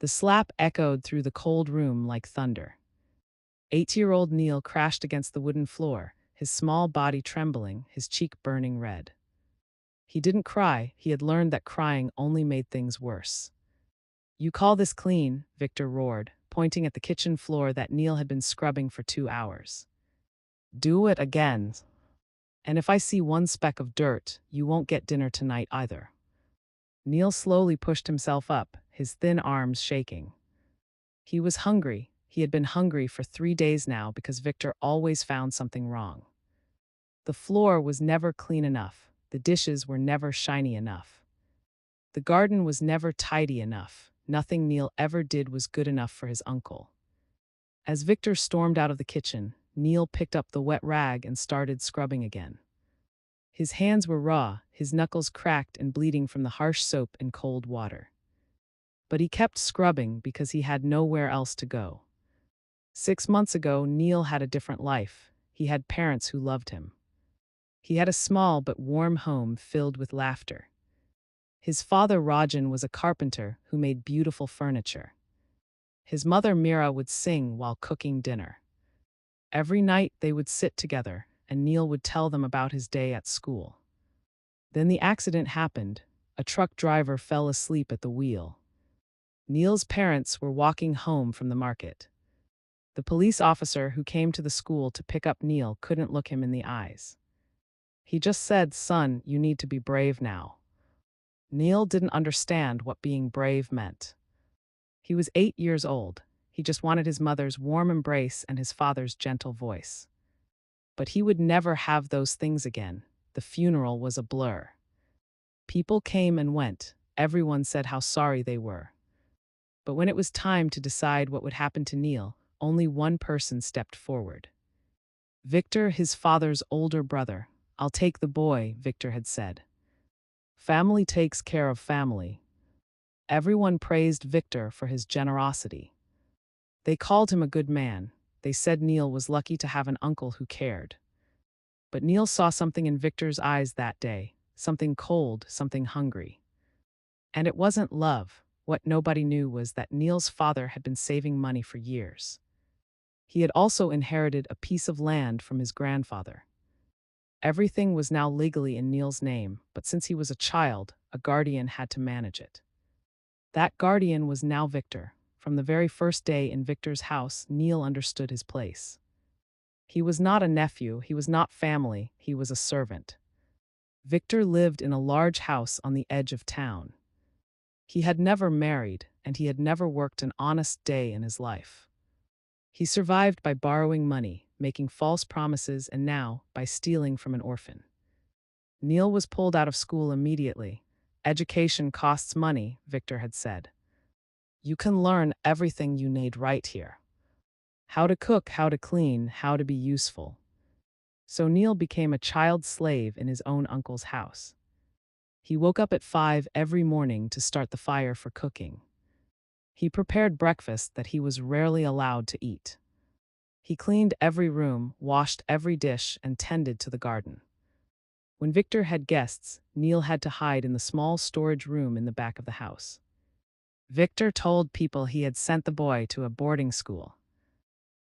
The slap echoed through the cold room like thunder. 8-year-old Neil crashed against the wooden floor, his small body trembling, his cheek burning red. He didn't cry. He had learned that crying only made things worse. "You call this clean?" Victor roared, pointing at the kitchen floor that Neil had been scrubbing for 2 hours. "Do it again. And if I see one speck of dirt, you won't get dinner tonight either." Neil slowly pushed himself up, his thin arms shaking. He was hungry. He had been hungry for 3 days now because Victor always found something wrong. The floor was never clean enough. The dishes were never shiny enough. The garden was never tidy enough. Nothing Neil ever did was good enough for his uncle. As Victor stormed out of the kitchen, Neil picked up the wet rag and started scrubbing again. His hands were raw, his knuckles cracked and bleeding from the harsh soap and cold water. But he kept scrubbing because he had nowhere else to go. 6 months ago, Neil had a different life. He had parents who loved him. He had a small but warm home filled with laughter. His father Rajan was a carpenter who made beautiful furniture. His mother Mira would sing while cooking dinner. Every night they would sit together, and Neil would tell them about his day at school. Then the accident happened. A truck driver fell asleep at the wheel. Neil's parents were walking home from the market. The police officer who came to the school to pick up Neil couldn't look him in the eyes. He just said, "Son, you need to be brave now." Neil didn't understand what being brave meant. He was 8 years old. He just wanted his mother's warm embrace and his father's gentle voice. But he would never have those things again. The funeral was a blur. People came and went. Everyone said how sorry they were. But when it was time to decide what would happen to Neil, only one person stepped forward. Victor, his father's older brother. "I'll take the boy," Victor had said. "Family takes care of family." Everyone praised Victor for his generosity. They called him a good man. They said Neil was lucky to have an uncle who cared. But Neil saw something in Victor's eyes that day, something cold, something hungry. And it wasn't love. What nobody knew was that Neil's father had been saving money for years. He had also inherited a piece of land from his grandfather. Everything was now legally in Neil's name, but since he was a child, a guardian had to manage it. That guardian was now Victor. From the very first day in Victor's house, Neil understood his place. He was not a nephew, he was not family, he was a servant. Victor lived in a large house on the edge of town. He had never married, and he had never worked an honest day in his life. He survived by borrowing money, making false promises, and now by stealing from an orphan. Neil was pulled out of school immediately. "Education costs money," Victor had said. "You can learn everything you need right here. How to cook, how to clean, how to be useful." So Neil became a child slave in his own uncle's house. He woke up at 5 every morning to start the fire for cooking. He prepared breakfast that he was rarely allowed to eat. He cleaned every room, washed every dish, and tended to the garden. When Victor had guests, Neil had to hide in the small storage room in the back of the house. Victor told people he had sent the boy to a boarding school.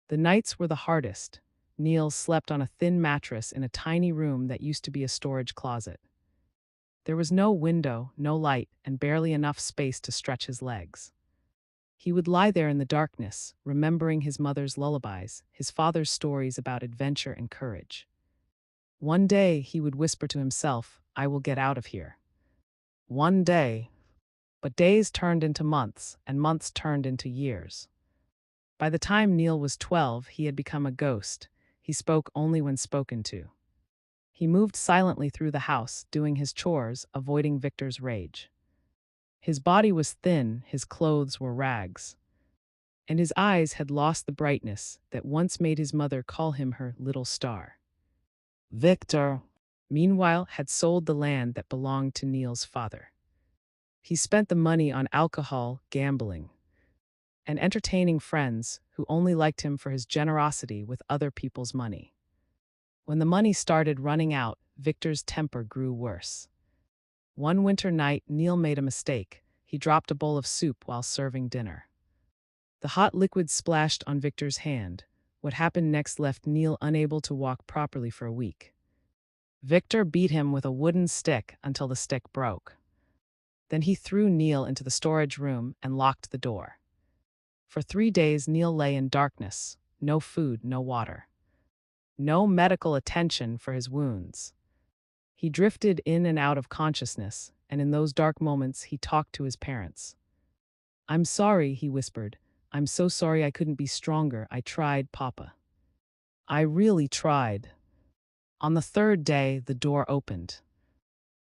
The nights were the hardest. Neil slept on a thin mattress in a tiny room that used to be a storage closet. There was no window, no light, and barely enough space to stretch his legs. He would lie there in the darkness, remembering his mother's lullabies, his father's stories about adventure and courage. One day, he would whisper to himself, "I will get out of here." One day. But days turned into months, and months turned into years. By the time Neil was 12, he had become a ghost. He spoke only when spoken to. He moved silently through the house, doing his chores, avoiding Victor's rage. His body was thin, his clothes were rags. And his eyes had lost the brightness that once made his mother call him her little star. Victor, meanwhile, had sold the land that belonged to Neil's father. He spent the money on alcohol, gambling, and entertaining friends who only liked him for his generosity with other people's money. When the money started running out, Victor's temper grew worse. One winter night, Neil made a mistake. He dropped a bowl of soup while serving dinner. The hot liquid splashed on Victor's hand. What happened next left Neil unable to walk properly for a week. Victor beat him with a wooden stick until the stick broke. Then he threw Neil into the storage room and locked the door. For 3 days, Neil lay in darkness, no food, no water. No medical attention for his wounds. He drifted in and out of consciousness, and in those dark moments he talked to his parents. "I'm sorry," he whispered. "I'm so sorry I couldn't be stronger. I tried, Papa. I really tried." On the 3rd day, the door opened.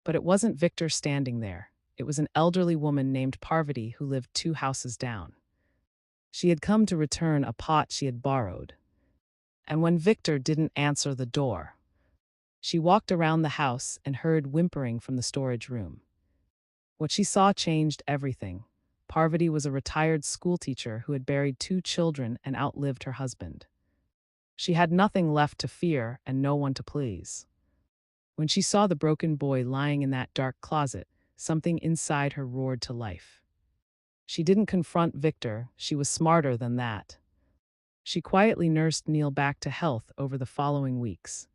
But it wasn't Victor standing there. It was an elderly woman named Parvati who lived 2 houses down. She had come to return a pot she had borrowed. And when Victor didn't answer the door, she walked around the house and heard whimpering from the storage room. What she saw changed everything. Parvati was a retired schoolteacher who had buried 2 children and outlived her husband. She had nothing left to fear and no one to please. When she saw the broken boy lying in that dark closet, something inside her roared to life. She didn't confront Victor, she was smarter than that. She quietly nursed Neil back to health over the following weeks,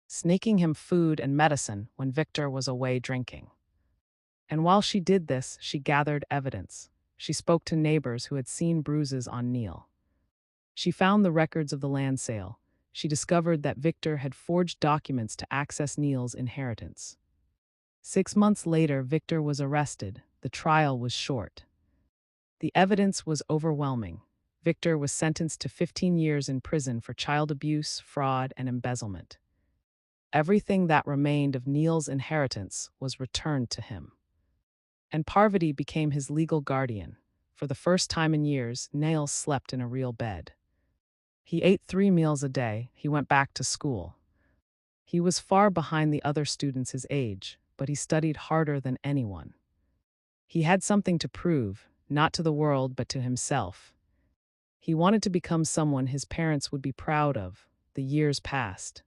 snaking him food and medicine when Victor was away drinking. And while she did this, she gathered evidence. She spoke to neighbors who had seen bruises on Neil. She found the records of the land sale. She discovered that Victor had forged documents to access Neil's inheritance. 6 months later, Victor was arrested. The trial was short. The evidence was overwhelming. Victor was sentenced to 15 years in prison for child abuse, fraud, and embezzlement. Everything that remained of Neil's inheritance was returned to him. And Parvati became his legal guardian. For the first time in years, Neil slept in a real bed. He ate 3 meals a day. He went back to school. He was far behind the other students his age, but he studied harder than anyone. He had something to prove, not to the world, but to himself. He wanted to become someone his parents would be proud of. The years passed.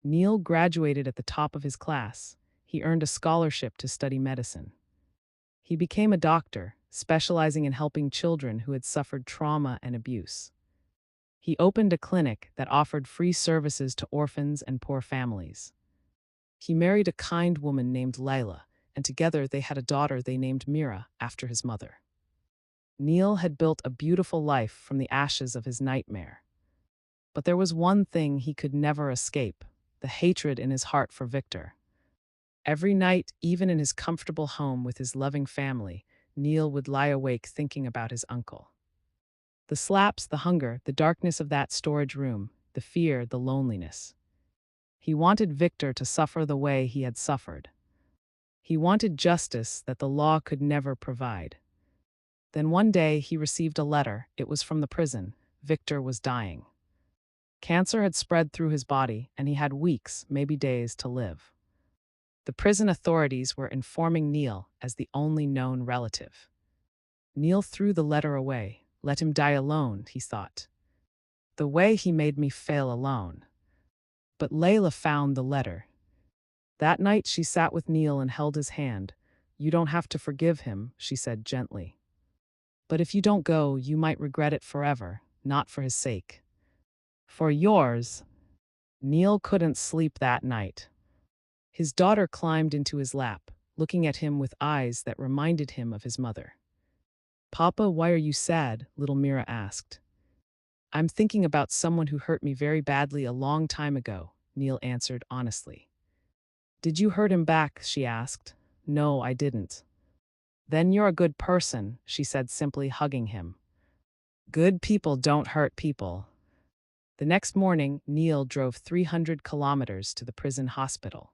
Neil graduated at the top of his class. He earned a scholarship to study medicine. He became a doctor, specializing in helping children who had suffered trauma and abuse. He opened a clinic that offered free services to orphans and poor families. He married a kind woman named Layla, and together they had a daughter they named Mira after his mother. Neil had built a beautiful life from the ashes of his nightmare. But there was one thing he could never escape: the hatred in his heart for Victor. Every night, even in his comfortable home with his loving family, Neil would lie awake thinking about his uncle. The slaps, the hunger, the darkness of that storage room, the fear, the loneliness. He wanted Victor to suffer the way he had suffered. He wanted justice that the law could never provide. Then one day he received a letter. It was from the prison. Victor was dying. Cancer had spread through his body, and he had weeks, maybe days, to live. The prison authorities were informing Neil as the only known relative. Neil threw the letter away. Let him die alone, he thought. The way he made me fail alone. But Layla found the letter. That night she sat with Neil and held his hand. "You don't have to forgive him," she said gently. "But if you don't go, you might regret it forever, not for his sake. For yours." Neil couldn't sleep that night. His daughter climbed into his lap, looking at him with eyes that reminded him of his mother. "Papa, why are you sad?" little Mira asked. "I'm thinking about someone who hurt me very badly a long time ago," Neil answered honestly. "Did you hurt him back?" she asked. "No, I didn't." "Then you're a good person," she said simply, hugging him. "Good people don't hurt people." The next morning, Neil drove 300 kilometers to the prison hospital.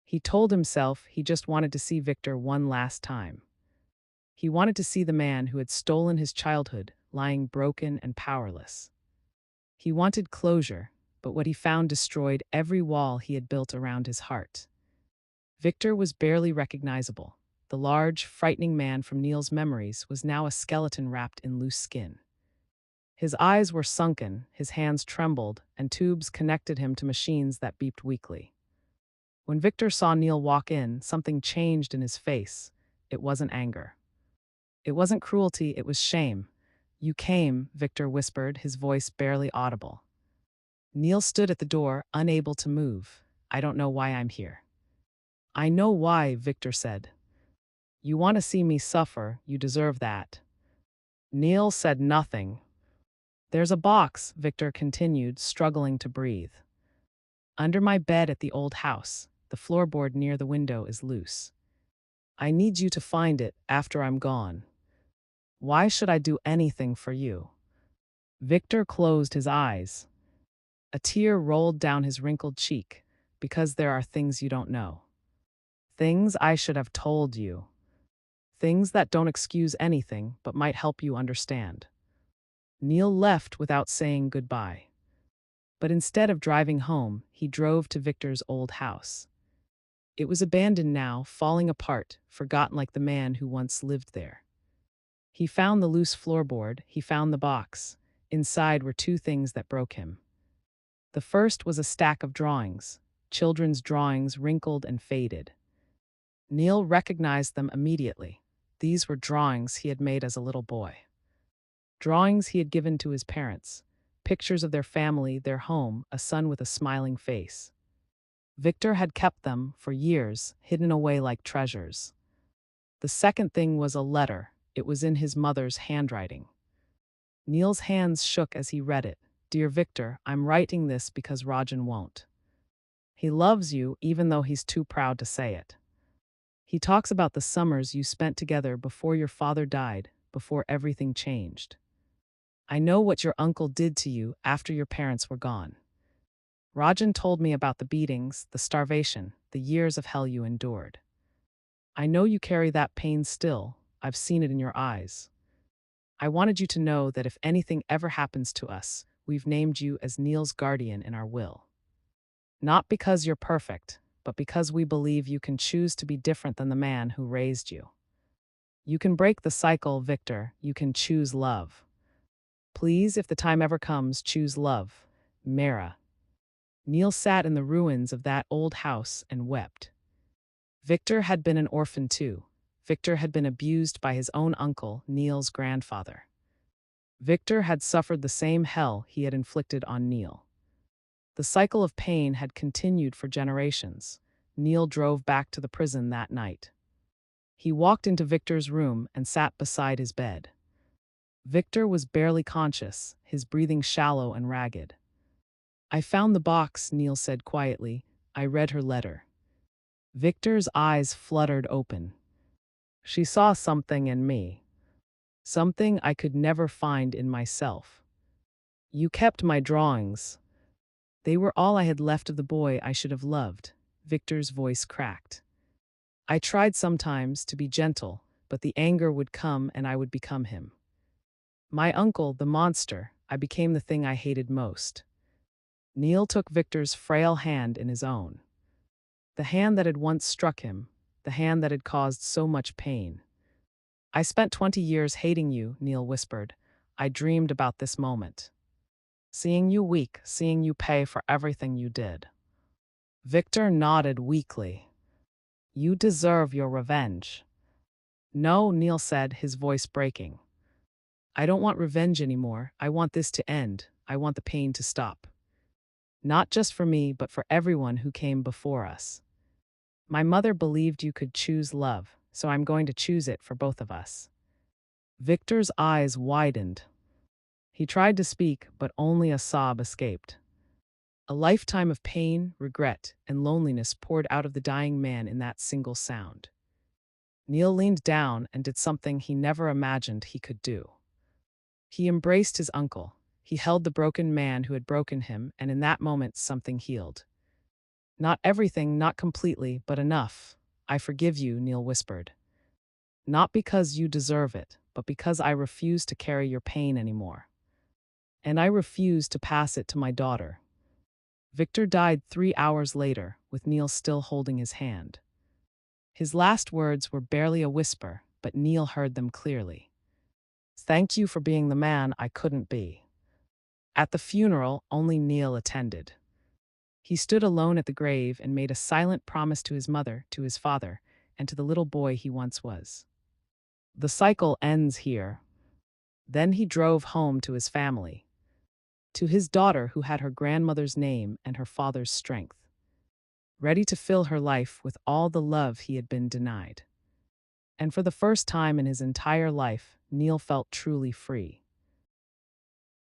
He told himself he just wanted to see Victor one last time. He wanted to see the man who had stolen his childhood, lying broken and powerless. He wanted closure, but what he found destroyed every wall he had built around his heart. Victor was barely recognizable. The large, frightening man from Neil's memories was now a skeleton wrapped in loose skin. His eyes were sunken, his hands trembled, and tubes connected him to machines that beeped weakly. When Victor saw Neil walk in, something changed in his face. It wasn't anger. It wasn't cruelty, it was shame. You came, Victor whispered, his voice barely audible. Neil stood at the door, unable to move. I don't know why I'm here. I know why, Victor said. You want to see me suffer, you deserve that. Neil said nothing. There's a box, Victor continued, struggling to breathe. Under my bed at the old house, the floorboard near the window is loose. I need you to find it after I'm gone. Why should I do anything for you? Victor closed his eyes. A tear rolled down his wrinkled cheek. Because there are things you don't know. Things I should have told you. Things that don't excuse anything but might help you understand. Neil left without saying goodbye. But instead of driving home, he drove to Victor's old house. It was abandoned now, falling apart, forgotten like the man who once lived there. He found the loose floorboard, he found the box. Inside were two things that broke him. The first was a stack of drawings, children's drawings wrinkled and faded. Neil recognized them immediately. These were drawings he had made as a little boy. Drawings he had given to his parents, pictures of their family, their home, a son with a smiling face. Victor had kept them, for years, hidden away like treasures. The second thing was a letter. It was in his mother's handwriting. Neil's hands shook as he read it. Dear Victor, I'm writing this because Rajan won't. He loves you even though he's too proud to say it. He talks about the summers you spent together before your father died, before everything changed. I know what your uncle did to you after your parents were gone. Rajan told me about the beatings, the starvation, the years of hell you endured. I know you carry that pain still. I've seen it in your eyes. I wanted you to know that if anything ever happens to us, we've named you as Neil's guardian in our will. Not because you're perfect, but because we believe you can choose to be different than the man who raised you. You can break the cycle, Victor. You can choose love. Please, if the time ever comes, choose love. Mara. Neil sat in the ruins of that old house and wept. Victor had been an orphan too. Victor had been abused by his own uncle, Neil's grandfather. Victor had suffered the same hell he had inflicted on Neil. The cycle of pain had continued for generations. Neil drove back to the prison that night. He walked into Victor's room and sat beside his bed. Victor was barely conscious, his breathing shallow and ragged. I found the box, Neil said quietly. I read her letter. Victor's eyes fluttered open. She saw something in me. Something I could never find in myself. You kept my drawings. They were all I had left of the boy I should have loved. Victor's voice cracked. I tried sometimes to be gentle, but the anger would come and I would become him. My uncle, the monster, I became the thing I hated most. Neil took Victor's frail hand in his own. The hand that had once struck him, the hand that had caused so much pain. I spent 20 years hating you, Neil whispered. I dreamed about this moment. Seeing you weak, seeing you pay for everything you did. Victor nodded weakly. You deserve your revenge. No, Neil said, his voice breaking. I don't want revenge anymore. I want this to end. I want the pain to stop. Not just for me, but for everyone who came before us. My mother believed you could choose love, so I'm going to choose it for both of us. Victor's eyes widened. He tried to speak, but only a sob escaped. A lifetime of pain, regret, and loneliness poured out of the dying man in that single sound. Neil leaned down and did something he never imagined he could do. He embraced his uncle. He held the broken man who had broken him, and in that moment something healed. Not everything, not completely, but enough. I forgive you, Neil whispered. Not because you deserve it, but because I refuse to carry your pain anymore. And I refuse to pass it to my daughter. Victor died 3 hours later, with Neil still holding his hand. His last words were barely a whisper, but Neil heard them clearly. Thank you for being the man I couldn't be. At the funeral, only Neil attended. He stood alone at the grave and made a silent promise to his mother, to his father, and to the little boy he once was. The cycle ends here. Then he drove home to his family, to his daughter who had her grandmother's name and her father's strength, ready to fill her life with all the love he had been denied. And for the first time in his entire life, Neil felt truly free.